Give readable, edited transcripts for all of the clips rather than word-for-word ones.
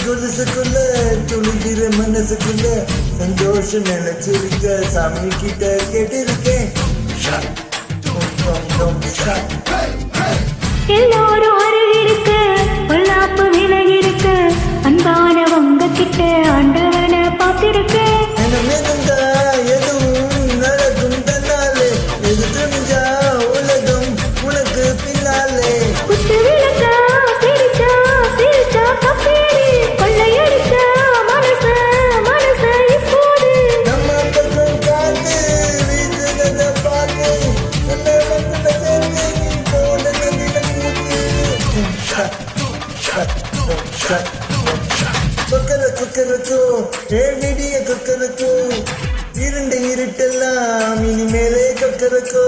கொலுசுக்குள்ள துணிகிற மனசுக்குள்ள சந்தோஷம் நினைச்சிருக்க சாமி கிட்ட கேட்டிருக்கேன். எல்லாரும் அருகிருக்கு பொல்லாப்பு விலகிருக்கு அன்பானவங்க கிட்ட ஆண்டவனை பார்த்திருக்கு. எதுவும் நடக்கும் தன்னாலே எது துணிஞ்சா உலகம் உனக்கு பின்னாலே குத்து விளக்கா சிரிச்சா சிரிச்சா கப்பேரி கொள்ளையடிச்சா மனச மனச இப்போது நம்ம பக்கம் காத்து வீசுறத பார்த்து நம்ம மக்களை சேர்ந்து நீ போன கொக்கரக்கோ விடிய கொக்கரக்கோ இருண்ட இருட்டெல்லாம் இனிமேலே கொக்கரக்கோ.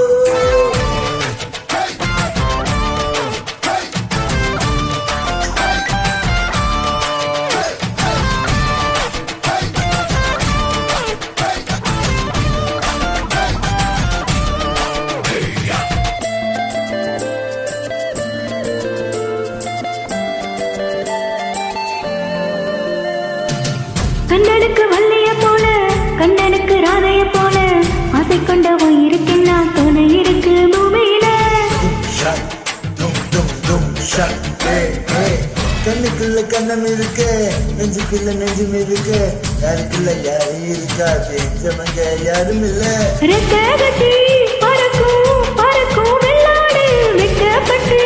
கண்ணனுக்கு வள்ளிய போல கண்ணனுக்கு ராதைய போல ஆசை கொண்டவன் இருக்கெல்லாம் துணை இருக்கு பூமியில. கண்ணுக்குள்ள கண்ணம் இருக்க நெஞ்சுக்குள்ள நெஞ்சும் இருக்க யாருக்குள்ள யாரு இருக்கா தெரிஞ்சவங்க யாரும் இல்ல. ரெக்ககட்டி பறக்கும் பறக்கும் வெள்ளாடு வெட்டப்பட்டு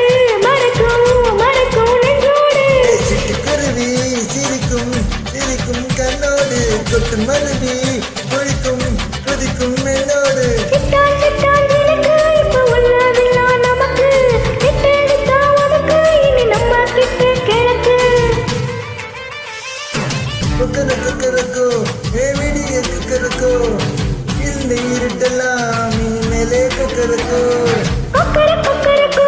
மறக்கும் மறக்கும் நெஞ்சோடு சிட்டுக்குருவி சிரிக்கும் சிரிக்கும் கண்ணோடு கொட்டு மருவி கொழிக்கும் கொதிக்கும் என்னோடு. சிட்டால் சிட்டால் விளக்கு இப்ப உள்ளதெல்லாம் நமக்கு விட்டெடுத்தா உனக்கு இனி நம்ம கிட்ட கிழக்கு. கொக்கரக்கோ விடிய கொக்கரக்கோ இருந்த இருட்டெல்லாம் இனிமேலே கொக்கரக்கோ. கொக்கர கொக்கரக்கோ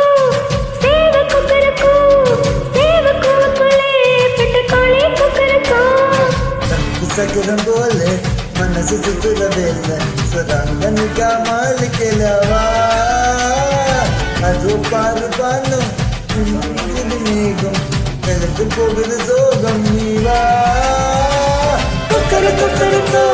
சேவ கொக்கரக்கோ சேவ கூவுக்குள்ளே பெட்டுக்கோழி கொக்கரக்கோ. சக்கரம் போல மனசு சுத்துறதில்ல சுரங்கனிக்கா மாளிக்கலவா அது பாரு பானும் மேகம் எனக்கு போகுது சோகம் நீவா. கொக்கர கொக்கரக்கோ